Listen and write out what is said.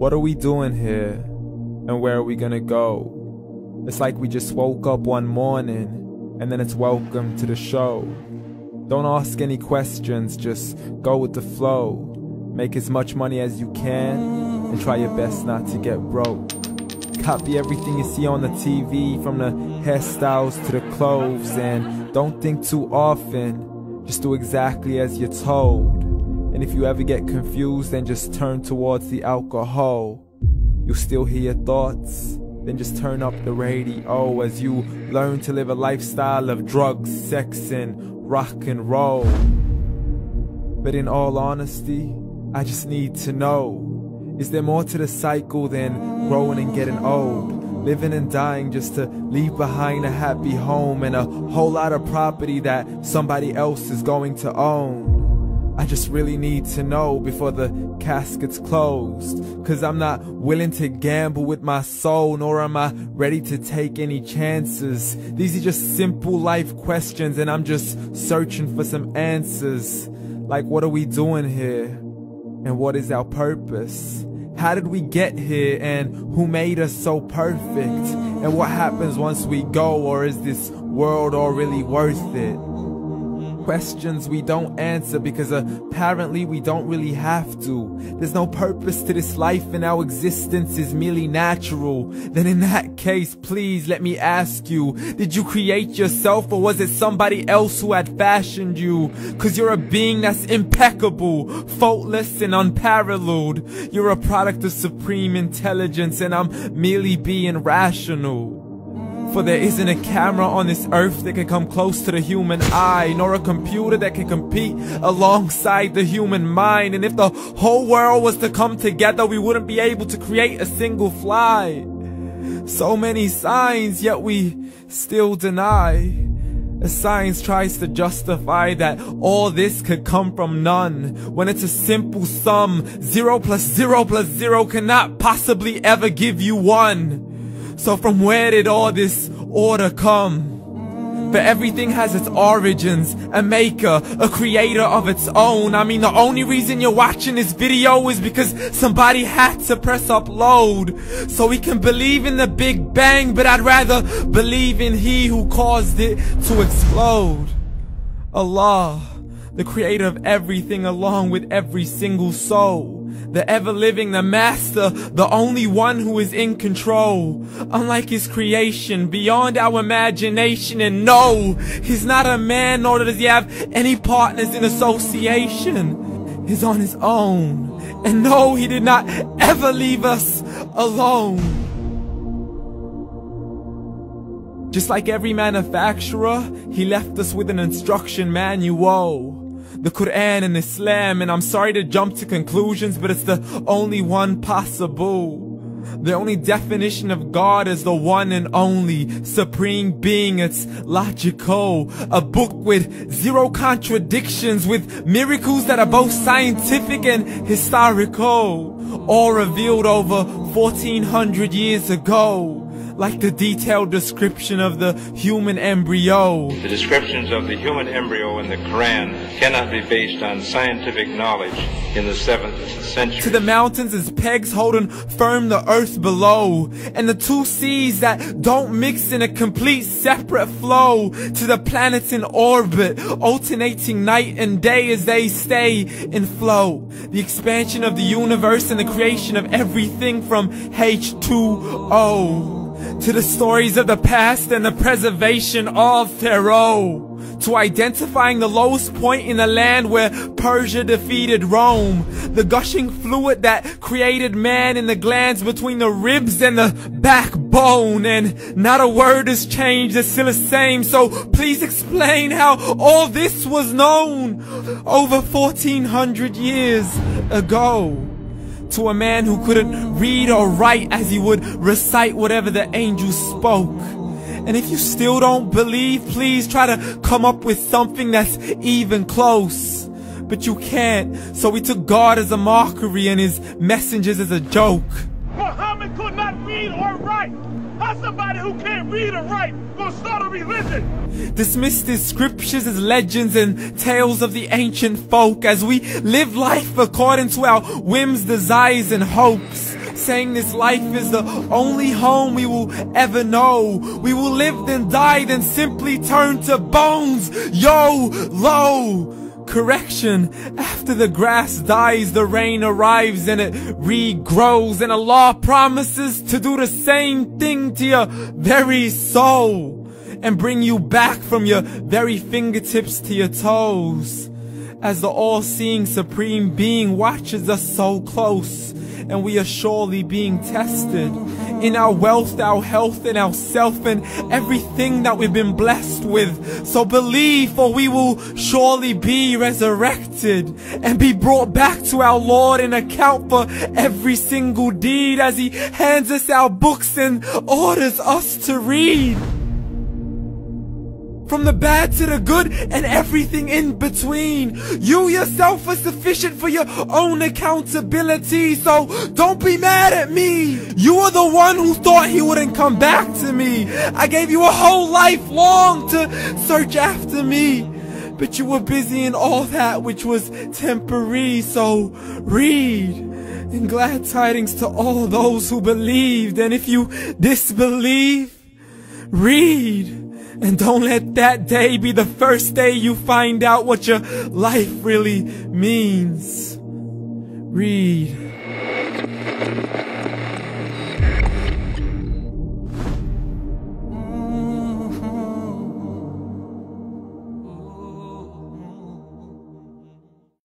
What are we doing here? And where are we gonna go? It's like we just woke up one morning, and then it's welcome to the show. Don't ask any questions, just go with the flow. Make as much money as you can, and try your best not to get broke. Copy everything you see on the TV, from the hairstyles to the clothes, and don't think too often, just do exactly as you're told. And if you ever get confused, then just turn towards the alcohol. You'll still hear your thoughts, then just turn up the radio as you learn to live a lifestyle of drugs, sex, and rock and roll. But in all honesty, I just need to know, is there more to the cycle than growing and getting old? Living and dying just to leave behind a happy home and a whole lot of property that somebody else is going to own. I just really need to know before the casket's closed, 'cause I'm not willing to gamble with my soul, nor am I ready to take any chances. These are just simple life questions, and I'm just searching for some answers. Like, what are we doing here? And what is our purpose? How did we get here, and who made us so perfect? And what happens once we go, or is this world all really worth it? Questions we don't answer because apparently we don't really have to. There's no purpose to this life and our existence is merely natural. Then in that case, please let me ask you, did you create yourself, or was it somebody else who had fashioned you? 'Cause you're a being that's impeccable, faultless and unparalleled. You're a product of supreme intelligence, and I'm merely being rational. For there isn't a camera on this earth that can come close to the human eye, nor a computer that can compete alongside the human mind. And if the whole world was to come together, we wouldn't be able to create a single fly. So many signs, yet we still deny. As science tries to justify that all this could come from none, when it's a simple sum. 0 plus 0 plus 0 cannot possibly ever give you 1. So from where did all this order come? For everything has its origins, a maker, a creator of its own. I mean, the only reason you're watching this video is because somebody had to press upload. So we can believe in the Big Bang, but I'd rather believe in He who caused it to explode. Allah, the creator of everything along with every single soul. The ever-living, the master, the only one who is in control. Unlike his creation, beyond our imagination. And no, he's not a man, nor does he have any partners in association. He's on his own. And no, he did not ever leave us alone. Just like every manufacturer, he left us with an instruction manual. The Quran and Islam, and I'm sorry to jump to conclusions, but it's the only one possible. The only definition of God is the one and only supreme being. It's logical, a book with 0 contradictions, with miracles that are both scientific and historical, all revealed over 1400 years ago. Like the detailed description of the human embryo. The descriptions of the human embryo in the Quran cannot be based on scientific knowledge in the 7th century. To the mountains as pegs holding firm the earth below, and the 2 seas that don't mix in a complete separate flow. To the planets in orbit, alternating night and day as they stay in flow. The expansion of the universe and the creation of everything from H2O. To the stories of the past and the preservation of Pharaoh. To identifying the lowest point in the land where Persia defeated Rome. The gushing fluid that created man in the glands between the ribs and the backbone. And not a word has changed, it's still the same. So please explain how all this was known over 1400 years ago. To a man who couldn't read or write, as he would recite whatever the angels spoke. And if you still don't believe, please try to come up with something that's even close. But you can't, so we took God as a mockery and his messengers as a joke. Muhammad could not read or write. How's somebody who can't read or write gonna start a religion? Dismissed his scriptures as legends and tales of the ancient folk, as we live life according to our whims, desires, and hopes. saying this life is the only home we will ever know. We will live then die, then simply turn to bones. YOLO! Correction, after the grass dies, the rain arrives and it regrows, and Allah promises to do the same thing to your very soul and bring you back from your very fingertips to your toes, as the all-seeing supreme being watches us so close, and we are surely being tested in our wealth, our health, and our self, and everything that we've been blessed with. So believe, for we will surely be resurrected and be brought back to our Lord and account for every single deed, as He hands us our books and orders us to read. From the bad to the good and everything in between. You yourself are sufficient for your own accountability, so don't be mad at me. You are the one who thought He wouldn't come back to me. I gave you a whole life long to search after me, but you were busy in all that which was temporary. So read, and glad tidings to all those who believed. And if you disbelieve, read. And don't let that day be the first day you find out what your life really means. Read.